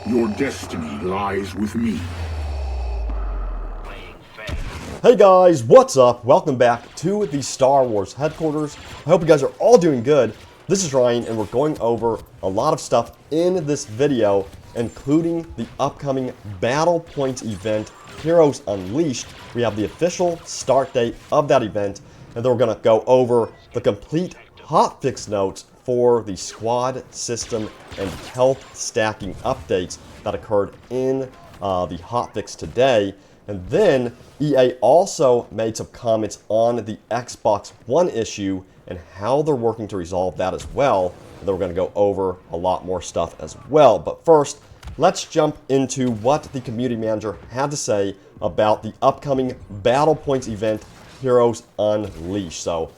Your destiny lies with me. Hey guys, what's up? Welcome back to the Star Wars headquarters. I hope you guys are all doing good. This is Ryan, and we're going over a lot of stuff in this video, including the upcoming Battle Points event, Heroes Unleashed. We have the official start date of that event, and then we're going to go over the complete hotfix notes for the squad system and health stacking updates that occurred in the hotfix today. And then EA also made some comments on the Xbox One issue and how they're working to resolve that as well. And then we're going to go over a lot more stuff as well. But first, let's jump into what the community manager had to say about the upcoming Battle Points event, Heroes Unleashed. So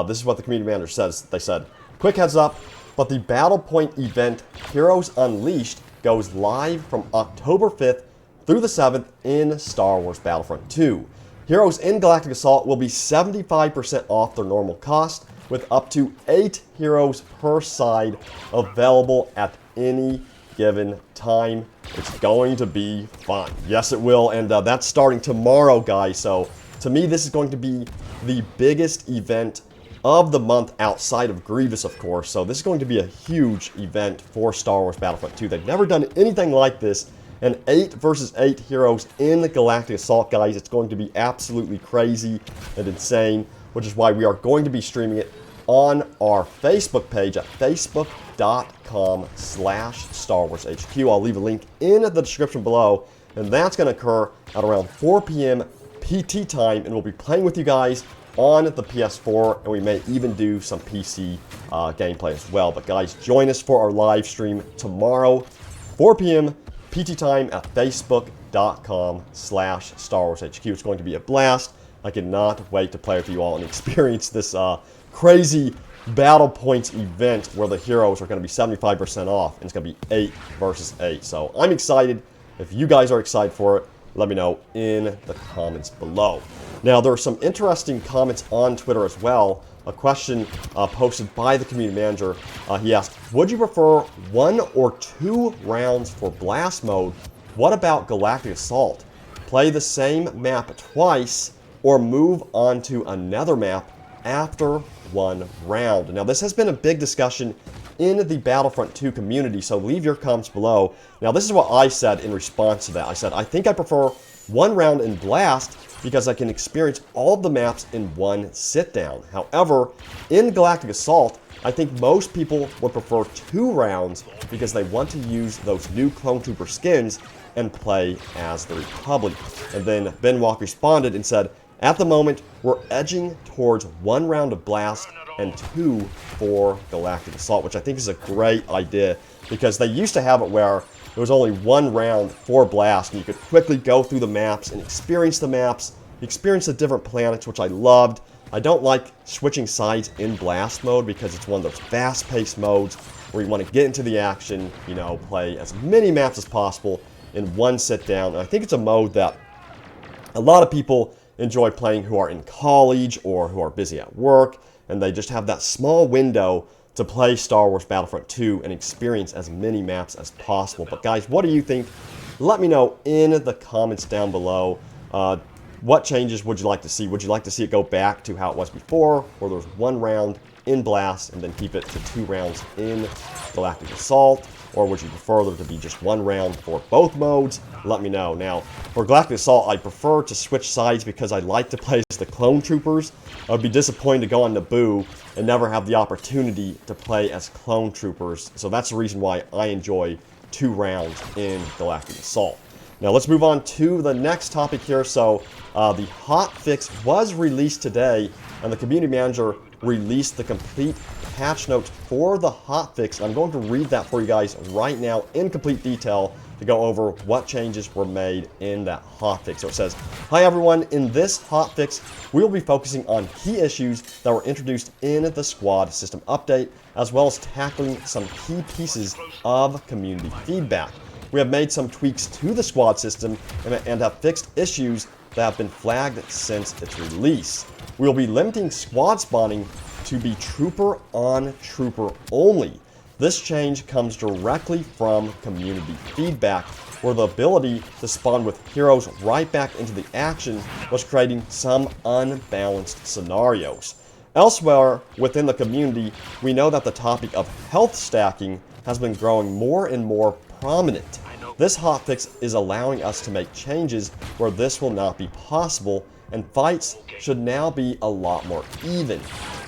this is what the community manager says. They said, quick heads up, but the Battle Point event, Heroes Unleashed, goes live from October 5th through the 7th in Star Wars Battlefront 2. Heroes in Galactic Assault will be 75% off their normal cost, with up to 8 heroes per side available at any given time. It's going to be fun. Yes, it will, and that's starting tomorrow, guys. So to me, this is going to be the biggest event of the month outside of Grievous, of course. So this is going to be a huge event for Star Wars Battlefront 2. They've never done anything like this. And 8 versus 8 heroes in the Galactic Assault, guys. It's going to be absolutely crazy and insane, which is why we are going to be streaming it on our Facebook page at facebook.com/StarWarsHQ. I'll leave a link in the description below, and that's going to occur at around 4 p.m. PT time, and we'll be playing with you guys on the PS4, and we may even do some PC gameplay as well. But guys, join us for our live stream tomorrow, 4 p.m. PT time at facebook.com/StarWarsHQ. It's going to be a blast. I cannot wait to play with you all and experience this crazy Battle Points event where the heroes are going to be 75% off, and it's going to be 8 versus 8. So I'm excited. If you guys are excited for it, let me know in the comments below. Now, there are some interesting comments on Twitter as well. A question posted by the community manager. He asked, would you prefer 1 or 2 rounds for blast mode? What about Galactic Assault? Play the same map twice or move on to another map after 1 round. Now, this has been a big discussion in the Battlefront 2 community, so leave your comments below. Now, this is what I said in response to that. I said, I think I prefer 1 round in Blast because I can experience all of the maps in 1 sit-down. However, in Galactic Assault, I think most people would prefer 2 rounds because they want to use those new Clone Trooper skins and play as the Republic. And then Ben Walk responded and said, at the moment, we're edging towards 1 round of Blast and 2 for Galactic Assault, which I think is a great idea because they used to have it where there was only 1 round for Blast, and you could quickly go through the maps and experience the maps, experience the different planets, which I loved. I don't like switching sides in Blast mode because it's one of those fast-paced modes where you want to get into the action, you know, play as many maps as possible in 1 sit-down. And I think it's a mode that a lot of people enjoy playing who are in college or who are busy at work, and they just have that small window to play Star Wars Battlefront 2 and experience as many maps as possible. But guys, what do you think? Let me know in the comments down below. What changes would you like to see? Would you like to see it go back to how it was before, where there was 1 round in Blast and then keep it to 2 rounds in Galactic Assault? Or would you prefer there to be just 1 round for both modes? Let me know. Now, for Galactic Assault, I prefer to switch sides because I like to play as the Clone Troopers. I would be disappointed to go on Naboo and never have the opportunity to play as Clone Troopers. So that's the reason why I enjoy 2 rounds in Galactic Assault. Now let's move on to the next topic here. So the hotfix was released today, and the community manager released the complete patch notes for the hotfix. I'm going to read that for you guys right now in complete detail to go over what changes were made in that hotfix. So it says, hi everyone, in this hotfix, we will be focusing on key issues that were introduced in the squad system update, as well as tackling some key pieces of community feedback. We have made some tweaks to the squad system and have fixed issues that have been flagged since its release. We will be limiting squad spawning to be trooper on trooper only. This change comes directly from community feedback, where the ability to spawn with heroes right back into the action was creating some unbalanced scenarios. Elsewhere within the community, we know that the topic of health stacking has been growing more and more prominent. This hotfix is allowing us to make changes where this will not be possible, and fights should now be a lot more even.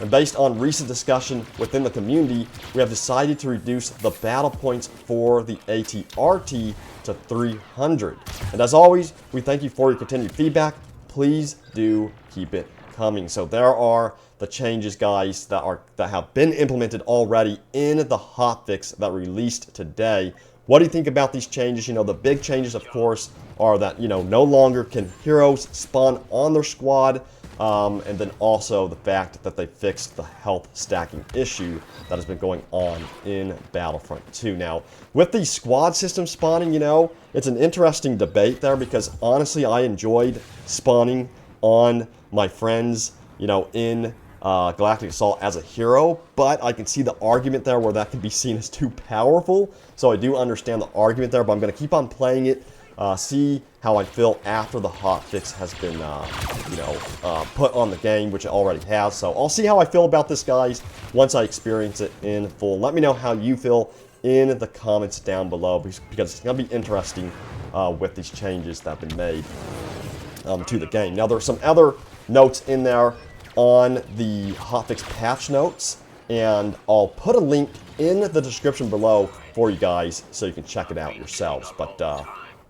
And based on recent discussion within the community, we have decided to reduce the battle points for the ATRT to 300. And as always, we thank you for your continued feedback. Please do keep it coming. So there are the changes, guys, that have been implemented already in the hotfix that released today. What do you think about these changes? You know, the big changes, of course, are that, you know, no longer can heroes spawn on their squad, and then also the fact that they fixed the health stacking issue that has been going on in Battlefront 2. Now, with the squad system spawning, you know, it's an interesting debate there, because honestly, I enjoyed spawning on my friends, you know, in Galactic Assault as a hero, but I can see the argument there where that can be seen as too powerful. So I do understand the argument there, but I'm going to keep on playing it, see how I feel after the hotfix has been, put on the game, which it already has. So I'll see how I feel about this, guys, once I experience it in full. Let me know how you feel in the comments down below, because it's going to be interesting with these changes that have been made to the game. Now, there's some other notes in there on the hotfix patch notes, and I'll put a link in the description below for you guys so you can check it out yourselves. But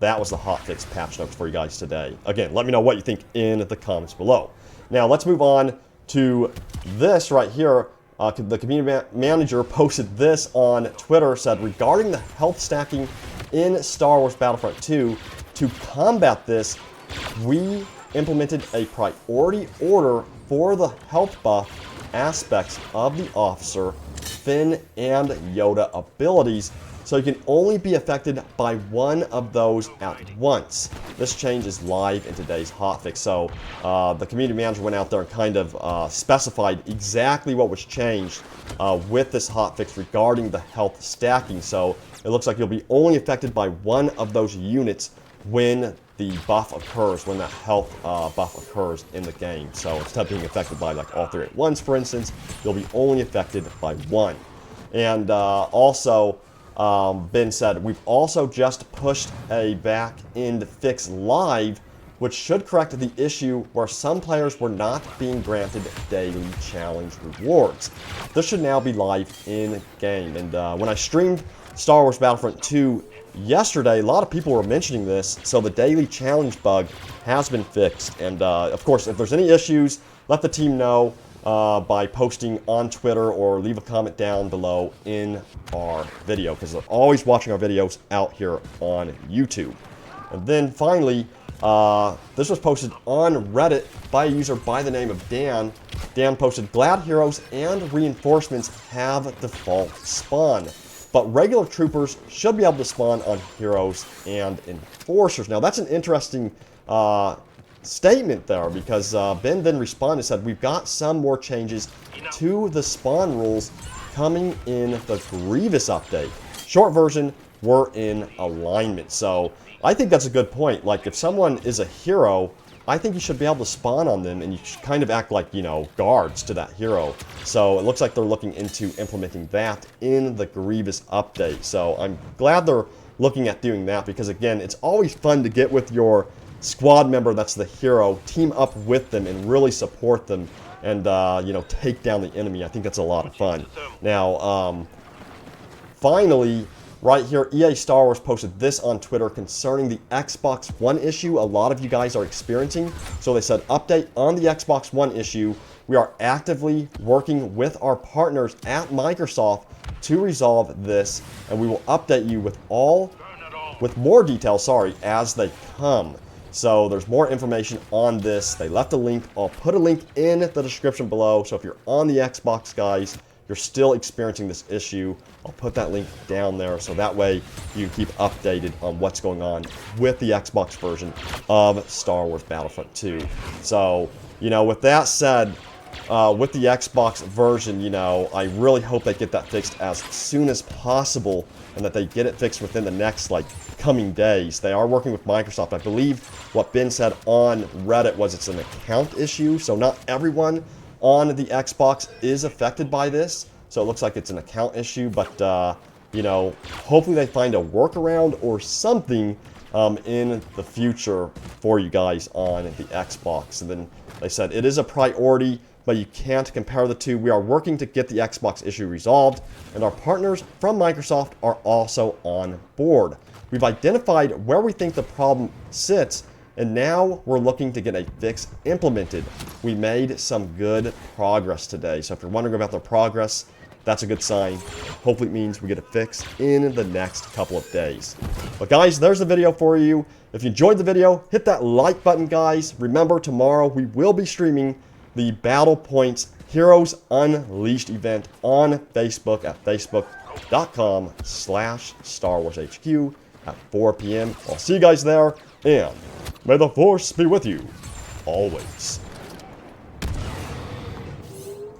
that was the hotfix patch notes for you guys today. Again, let me know what you think in the comments below. Now let's move on to this right here. The community manager posted this on Twitter, said, regarding the health stacking in Star Wars Battlefront 2, to combat this, we implemented a priority order for the health buff aspects of the officer, Finn, and Yoda abilities, so you can only be affected by one of those at once. This change is live in today's hotfix. So the community manager went out there and kind of specified exactly what was changed with this hotfix regarding the health stacking. So it looks like you'll be only affected by one of those units when the buff occurs, when that health buff occurs in the game. So instead of being affected by like all three at once, for instance, you'll be only affected by one. And also, Ben said, we've also just pushed a back-end fix live, which should correct the issue where some players were not being granted daily challenge rewards. This should now be live in-game. And when I streamed Star Wars Battlefront 2 yesterday, a lot of people were mentioning this, so the daily challenge bug has been fixed. And of course, if there's any issues, let the team know by posting on Twitter or leave a comment down below in our video, because they're always watching our videos out here on YouTube. And then finally, this was posted on Reddit by a user by the name of Dan. Dan posted, glad heroes and reinforcements have default spawn, but regular troopers should be able to spawn on heroes and enforcers. Now, that's an interesting statement there, because Ben then responded and said, we've got some more changes to the spawn rules coming in the Grievous update. Short version, we're in alignment. So I think that's a good point. Like, if someone is a hero, I think you should be able to spawn on them, and you should kind of act like, you know, guards to that hero. So it looks like they're looking into implementing that in the Grievous update. So I'm glad they're looking at doing that, because again, it's always fun to get with your squad member that's the hero, team up with them and really support them, and you know, take down the enemy. I think that's a lot of fun. Now, finally, right here, EA Star Wars posted this on Twitter concerning the Xbox One issue a lot of you guys are experiencing. So they said, update on the Xbox One issue. We are actively working with our partners at Microsoft to resolve this, and we will update you with more details, as they come. So there's more information on this. They left a link. I'll put a link in the description below. So if you're on the Xbox, guys, you're still experiencing this issue, I'll put that link down there, so that way you keep updated on what's going on with the Xbox version of Star Wars Battlefront 2. So, you know, with that said, with the Xbox version, you know, I really hope they get that fixed as soon as possible and that they get it fixed within the next, like, coming days. They are working with Microsoft. I believe what Ben said on Reddit was it's an account issue, so not everyone on the Xbox is affected by this. So it looks like it's an account issue, but, you know, hopefully they find a workaround or something in the future for you guys on the Xbox. And then they said it is a priority, but you can't compare the two. We are working to get the Xbox issue resolved, and our partners from Microsoft are also on board. We've identified where we think the problem sits, and now we're looking to get a fix implemented. We made some good progress today. So if you're wondering about the progress, that's a good sign. Hopefully it means we get it fixed in the next couple of days. But guys, there's the video for you. If you enjoyed the video, hit that like button, guys. Remember, tomorrow we will be streaming the Battle Points Heroes Unleashed event on Facebook at facebook.com/StarWarsHQ at 4 p.m. I'll see you guys there, and may the Force be with you always.